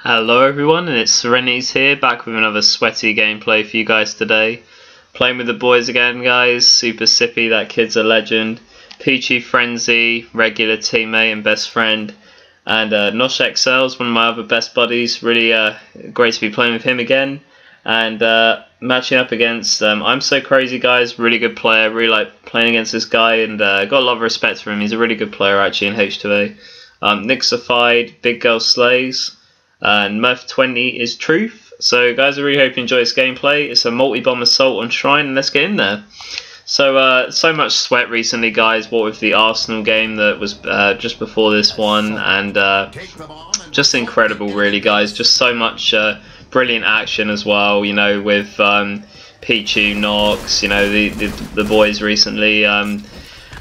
Hello everyone, and it's SoKRazY here, back with another sweaty gameplay for you guys today. Playing with the boys again, guys. Super Sippy, that kid's a legend. PichuFrenzy, regular teammate and best friend. And Nosh XL's one of my other best buddies. Really great to be playing with him again. And matching up against I'm So KRazY, guys. Really good player. Really like playing against this guy, and got a lot of respect for him. He's a really good player actually in H2A. NiXiFieD, Big Girl SLAYZ. And Murph20isTruth. So guys, I really hope you enjoy this gameplay. It's a multi-bomb assault on Shrine, and let's get in there. So much sweat recently, guys, what with the Arsenal game that was just before this one, and just incredible really, guys. Just so much brilliant action as well, you know, with Pichu, Nox, you know, the boys recently,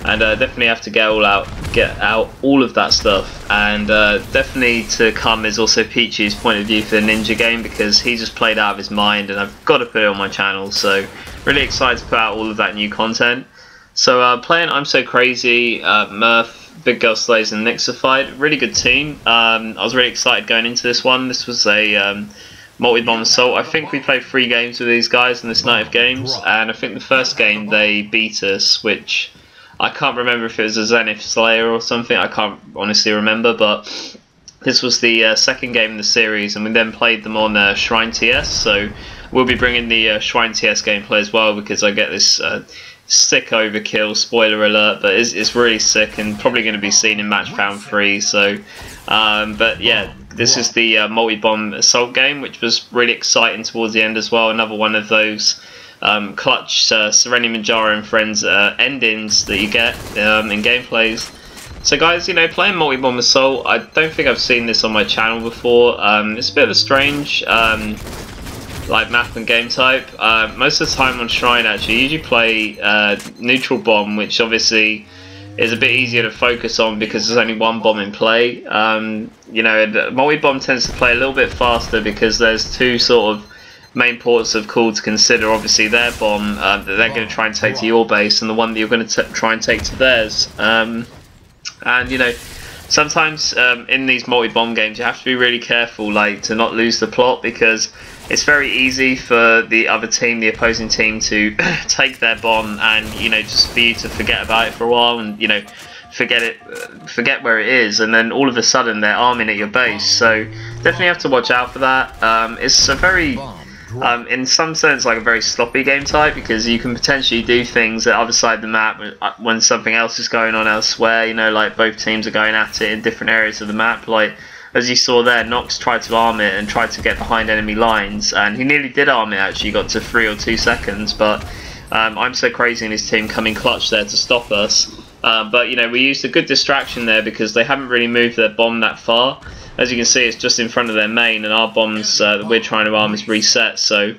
and definitely have to get out all of that stuff. And definitely to come is also Pichu's point of view for the Ninja game, because he just played out of his mind, and I've got to put it on my channel. So really excited to put out all of that new content. So playing I'm So KRazY, Murph, Big Girl SLAYZ and NiXiFieD, really good team. I was really excited going into this one. This was a multi-bomb assault. I think we played 3 games with these guys in this night of games, and I think the first game they beat us, which I can't remember if it was a Zenith Slayer or something. I can't honestly remember, but this was the second game in the series, and we then played them on Shrine TS. So we'll be bringing the Shrine TS gameplay as well, because I get this sick overkill. Spoiler alert, but it's really sick and probably going to be seen in Match Found 3. So, but yeah, this is the multi-bomb assault game, which was really exciting towards the end as well. Another one of those clutch Serenity Manjaro and friends endings that you get in gameplays. So guys, you know, playing multi-bomb assault, I don't think I've seen this on my channel before. It's a bit of a strange like map and game type. Most of the time on Shrine, actually, you usually play neutral bomb, which obviously is a bit easier to focus on because there's only one bomb in play. You know, multi-bomb tends to play a little bit faster because there's 2 sort of main ports of call to consider. Obviously their bomb that they're going to try and take to your base, and the one that you're going to try and take to theirs. And you know, sometimes in these multi-bomb games you have to be really careful, like, to not lose the plot, because it's very easy for the other team, the opposing team, to take their bomb and, you know, just for you to forget about it for a while, and, you know, forget where it is, and then all of a sudden they're arming at your base. So definitely have to watch out for that. It's a very in some sense like a very sloppy game type, because you can potentially do things at the other side of the map when something else is going on elsewhere. You know, like both teams are going at it in different areas of the map. Like as you saw there, Nox tried to arm it and tried to get behind enemy lines, and he nearly did arm it, actually got to 3 or 2 seconds, but I'm So KRazY and his team coming clutch there to stop us. But you know, we used a good distraction there because they haven't really moved their bomb that far. As you can see, it's just in front of their main, and our bombs that we're trying to arm is reset. So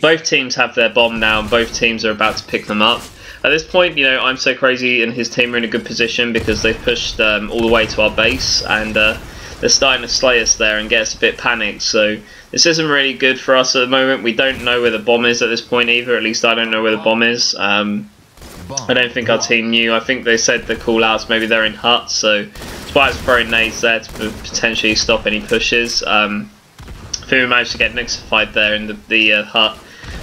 both teams have their bomb now, and both teams are about to pick them up. At this point, you know, I'm So KRazY and his team are in a good position because they've pushed all the way to our base, and they're starting to slay us there and get us a bit panicked. So this isn't really good for us at the moment. We don't know where the bomb is at this point either. At least I don't know where the bomb is. I don't think our team knew. I think they said the call-outs, maybe they're in huts, so that's why I was throwing nades there to potentially stop any pushes. I think we managed to get NiXiFieD there in the hut,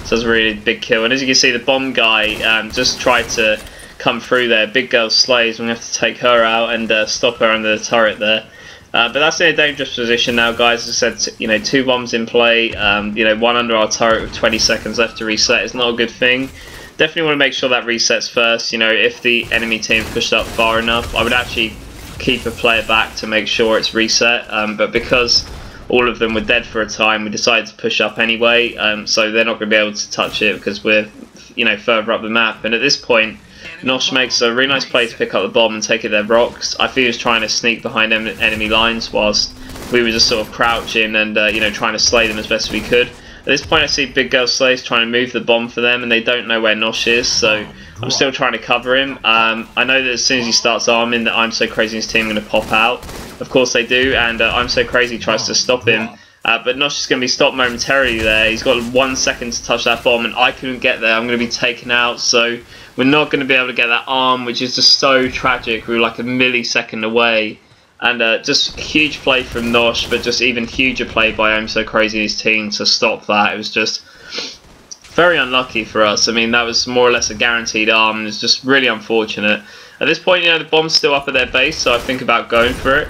so that's a really big kill. And as you can see, the bomb guy just tried to come through there. Big Girl SLAYZ, we're going to have to take her out and stop her under the turret there. But that's in a dangerous position now, guys. As I said, you know, 2 bombs in play, you know, 1 under our turret with 20 seconds left to reset is not a good thing. Definitely want to make sure that resets first. You know, if the enemy team pushed up far enough, I would actually keep a player back to make sure it's reset. But because all of them were dead for a time, we decided to push up anyway. So they're not going to be able to touch it because we're, you know, further up the map. And at this point, Nosh makes a really nice play to pick up the bomb and take it their rocks. I think he was trying to sneak behind enemy lines whilst we were just sort of crouching and, you know, trying to slay them as best as we could. At this point I see Big Girl SLAYZ trying to move the bomb for them, and they don't know where Nosh is, so I'm still trying to cover him. I know that as soon as he starts arming that I'm So KRazY's team are going to pop out. Of course they do, and I'm So KRazY tries to stop him. But Nosh is going to be stopped momentarily there. He's got 1 second to touch that bomb, and I couldn't get there. I'm going to be taken out, so we're not going to be able to get that arm, which is just so tragic. We were like a millisecond away And just a huge play from Nosh, but just even huger play by So KRazY and his team to stop that. It was just very unlucky for us. I mean, that was more or less a guaranteed arm. It's just really unfortunate. At this point, you know, the bomb's still up at their base, so I think about going for it.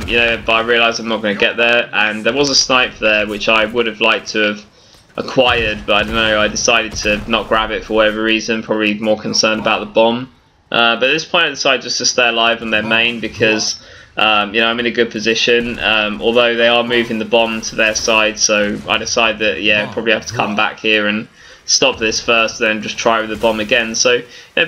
You know, but I realise I'm not going to get there. And there was a snipe there, which I would have liked to have acquired, but I don't know, I decided to not grab it for whatever reason, probably more concerned about the bomb. But at this point I decided just to stay alive on their main because you know, I'm in a good position, although they are moving the bomb to their side, so I decided that, yeah, probably have to come back here and stop this first, then just try with the bomb again. So, you know,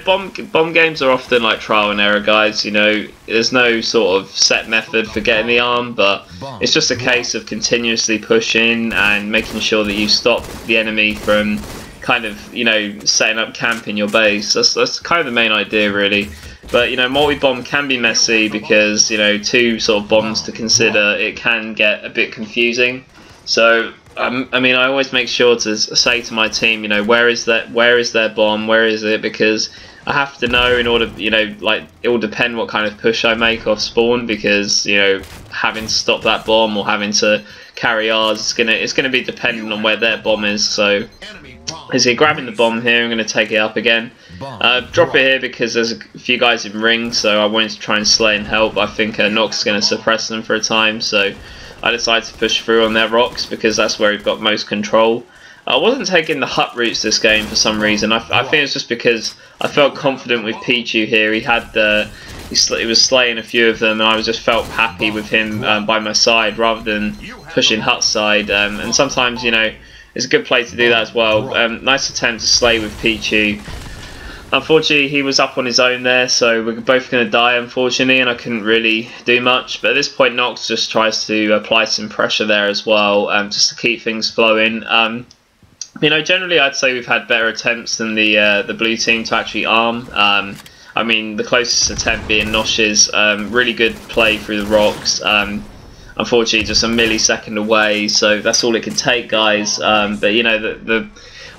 bomb games are often like trial and error, guys. You know, there's no sort of set method for getting the arm, but it's just a case of continuously pushing and making sure that you stop the enemy from kind of, you know, setting up camp in your base. That's kind of the main idea, really. But, you know, multi-bomb can be messy because, you know, two sort of bombs to consider, it can get a bit confusing. So, I mean, I always make sure to say to my team, you know, where is their bomb, where is it? Because I have to know in order, you know, like, it will depend what kind of push I make off spawn, because, you know, having to stop that bomb or having to carry ours, it's gonna be dependent on where their bomb is. So, is he grabbing the bomb here? I'm going to take it up again. Drop it here because there's a few guys in ring, so I wanted to try and slay and help. I think Nox is going to suppress them for a time, so I decided to push through on their rocks because that's where we've got most control. I wasn't taking the hut routes this game for some reason. I think it's just because I felt confident with Pichu here. He had he was slaying a few of them, and I just felt happy with him by my side rather than pushing hut side. And sometimes, you know, it's a good play to do that as well. Nice attempt to slay with Pichu. Unfortunately, he was up on his own there, so we're both going to die, unfortunately, and I couldn't really do much. But at this point, Nox just tries to apply some pressure there as well, just to keep things flowing. You know, generally, I'd say we've had better attempts than the blue team to actually arm. I mean, the closest attempt being Nosh's really good play through the rocks. Unfortunately, just a millisecond away, so that's all it can take, guys. But you know,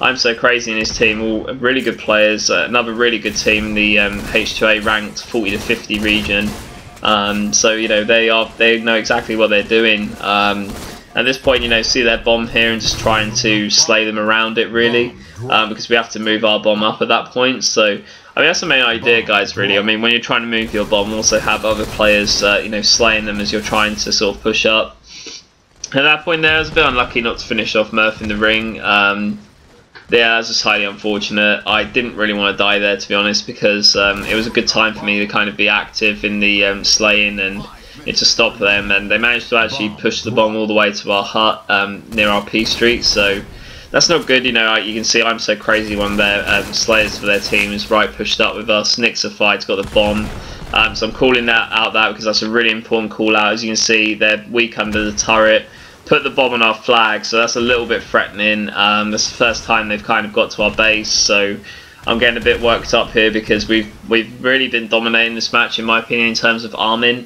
I'm So KRazY and his team, all really good players. Another really good team in the H2A ranked 40 to 50 region. So you know, they know exactly what they're doing. At this point, you know, see their bomb here and just trying to slay them around it, really, because we have to move our bomb up at that point. So, I mean, that's the main idea, guys, really. I mean, when you're trying to move your bomb, also have other players, you know, slaying them as you're trying to sort of push up. At that point there, I was a bit unlucky not to finish off Murph in the ring. Yeah, that was just highly unfortunate. I didn't really want to die there, to be honest, because it was a good time for me to kind of be active in the slaying and to stop them, and they managed to actually push the bomb all the way to our hut near our P street, so that's not good. You know, you can see I'm So KRazY, one of their slayers for their team, is right pushed up with us. NiXiFieD's got the bomb, so I'm calling that out because that's a really important call out. As you can see, they're weak under the turret, put the bomb on our flag, so that's a little bit threatening. That's the first time they've kind of got to our base, so I'm getting a bit worked up here because we've really been dominating this match, in my opinion, in terms of arming.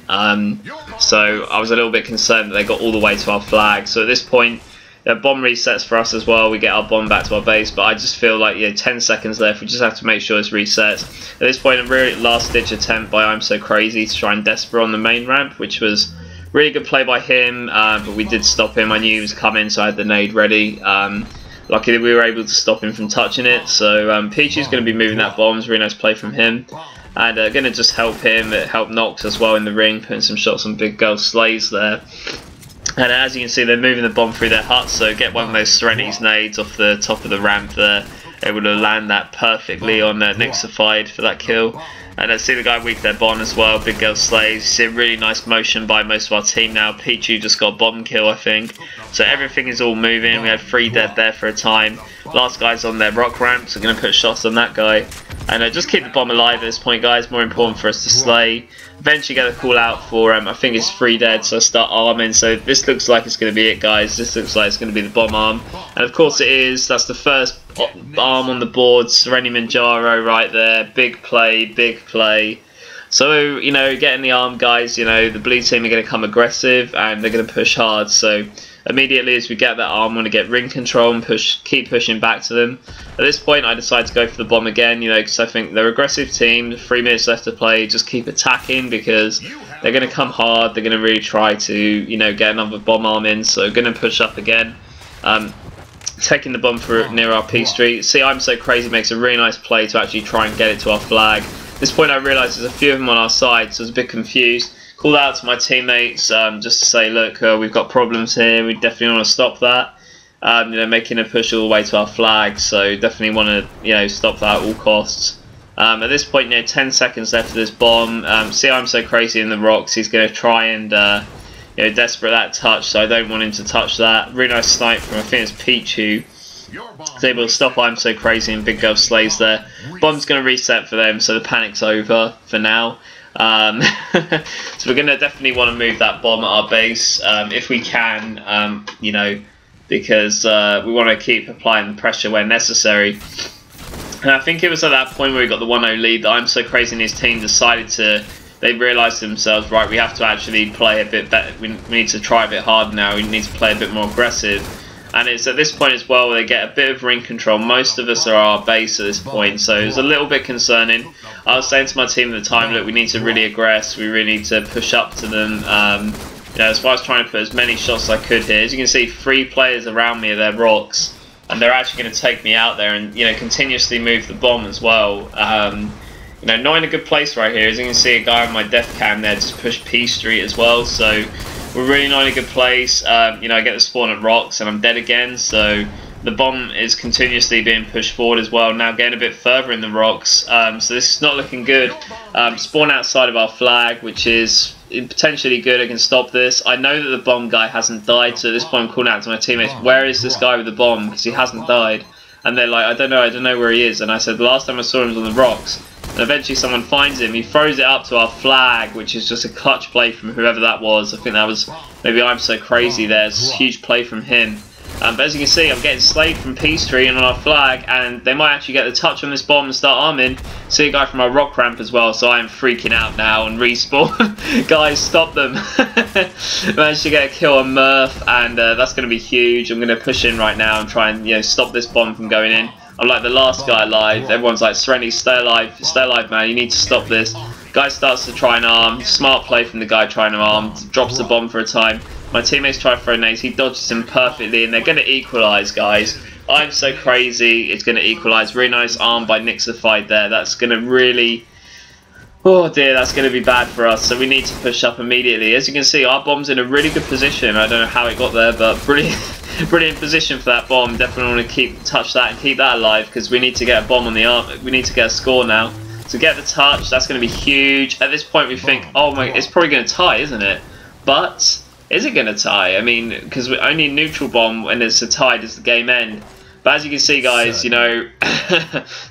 So I was a little bit concerned that they got all the way to our flag. So at this point, bomb resets for us as well. We get our bomb back to our base, but I just feel like, yeah, 10 seconds left. We just have to make sure it's resets. At this point, a really last-ditch attempt by So KRazY to try and desperate on the main ramp, which was really good play by him, but we did stop him. I knew he was coming, so I had the nade ready. Luckily, we were able to stop him from touching it. So Pichu's going to be moving that bomb. It's a really nice play from him. And going to just help him, help Nox as well in the ring, putting some shots on big GIRL SLAYZ there. And as you can see, they're moving the bomb through their hut, so get one of those Serenity's nades off the top of the ramp there. Able to land that perfectly on NiXiFieD for that kill. And let's see the guy weak their bomb as well, big GIRL SLAYZ. You see a really nice motion by most of our team now. Pichu just got a bomb kill, I think. So everything is all moving. We had 3 dead there for a time. Last guy's on their rock ramp, so we're going to put shots on that guy. And just keep the bomb alive at this point, guys. More important for us to slay. Eventually get a call out for, I think it's 3 dead, so I start arming. So this looks like it's going to be it, guys. This looks like it's going to be the bomb arm. And of course it is. That's the first arm on the board. Sereni Manjaro right there. Big play, big play. So, you know, getting the arm guys, you know, the blue team are going to come aggressive and they're going to push hard. So immediately as we get that arm, we're going to get ring control and keep pushing back to them. At this point, I decide to go for the bomb again, you know, because I think they're aggressive team. 3 minutes left to play. Just keep attacking because they're going to come hard. They're going to really try to, you know, get another bomb arm in. So going to push up again. Taking the bomb for near our P Street. See, I'm So KRazY makes a really nice play to actually try and get it to our flag. At this point I realised there's a few of them on our side, so I was a bit confused. Called out to my teammates just to say, look, we've got problems here, we definitely want to stop that. You know, making a push all the way to our flag, so definitely want to, you know, stop that at all costs. At this point, you know, 10 seconds left of this bomb. See, I'm So KRazY in the rocks. He's going to try and you know, desperate that touch, so I don't want him to touch that. Really nice snipe from, I think it's Pichu. He's able to stop I'm So KRazY and Big Girl SLAYZ there. Bomb's going to reset for them, so the panic's over for now. So we're going to definitely want to move that bomb at our base if we can, you know, because we want to keep applying the pressure where necessary. And I think it was at that point where we got the 1-0 lead that I'm So KRazY and his team decided to, they realised themselves, right, we have to actually play a bit better, we need to try a bit harder now, we need to play a bit more aggressive. And it's at this point as well where they get a bit of ring control. Most of us are our base at this point, so it's a little bit concerning. I was saying to my team at the time, look, we need to really aggress, we really need to push up to them. You know, as far as trying to put as many shots as I could here. As you can see, 3 players around me are their rocks, and they're actually going to take me out there and, you know, continuously move the bomb as well. You know, not in a good place right here. As you can see, a guy on my death cam there just pushed P Street as well, so we're really not in a good place. You know, I get the spawn at rocks and I'm dead again, so the bomb is continuously being pushed forward as well, now getting a bit further in the rocks, so this is not looking good. Spawn outside of our flag, which is potentially good. I can stop this. I know that the bomb guy hasn't died, so at this point I'm calling out to my teammates, where is this guy with the bomb, because he hasn't died. And they're like, I don't know where he is. And I said, the last time I saw him was on the rocks. And eventually someone finds him, he throws it up to our flag, which is just a clutch play from whoever that was. I think that was maybe I'm So KRazY there. It's a huge play from him. But as you can see, I'm getting slayed from P Street and on our flag, and they might actually get the touch on this bomb and start arming. See a guy from our rock ramp as well, so I am freaking out now and respawn. Guys, stop them. Managed to get a kill on Murph, and that's going to be huge. I'm going to push in right now and try and, you know, stop this bomb from going in. I'm like the last guy alive. Everyone's like, KRazY, stay alive, man. You need to stop this. Guy starts to try and arm. Smart play from the guy trying to arm. Drops the bomb for a time. My teammates try to throw nades. He dodges him perfectly, and they're going to equalise, guys. I'm So KRazY. It's going to equalise. Really nice arm by NiXiFieD there. That's going to really... oh dear, that's going to be bad for us. So we need to push up immediately. As you can see, our bomb's in a really good position. I don't know how it got there, but brilliant position for that bomb. Definitely want to touch that and keep that alive, because we need to get a bomb on the arm. We need to get a score now. To get the touch, that's going to be huge. At this point, we think, oh my, it's probably going to tie, isn't it? But is it going to tie? I mean, because we only neutral bomb when it's a tie does the game end. But as you can see, guys, you know,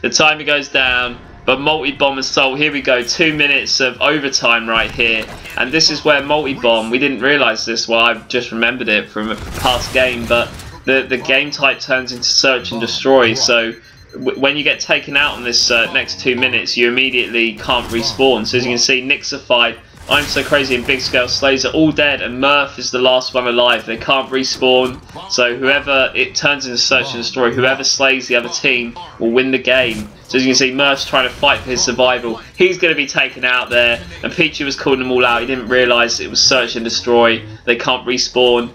the timer goes down. But multi-bomb assault, here we go, 2 minutes of overtime right here. And this is where multi-bomb, we didn't realise this, well, I've just remembered it from a past game, but the game type turns into search and destroy. So when you get taken out on this next 2 minutes, you immediately can't respawn. So as you can see, NiXiFieD, I'm So KRazY and Big Girl SLAYZ are all dead, and Murph is the last one alive. They can't respawn, so whoever it turns into search and destroy, whoever slays the other team will win the game. So as you can see, Murph's trying to fight for his survival. He's going to be taken out there, and Pichu was calling them all out. He didn't realise it was search and destroy. They can't respawn.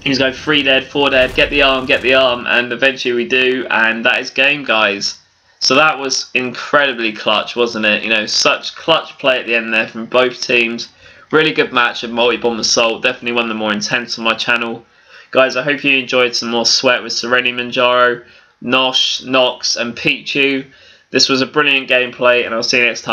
He's going 3 dead, 4 dead, get the arm, and eventually we do, and that is game, guys. So that was incredibly clutch, wasn't it? You know, such clutch play at the end there from both teams. Really good match of multi-bomb assault. Definitely one of the more intense on my channel. Guys, I hope you enjoyed some more sweat with KRazY Manjaro, Nosh, Nox, and Pichu. This was a brilliant gameplay, and I'll see you next time.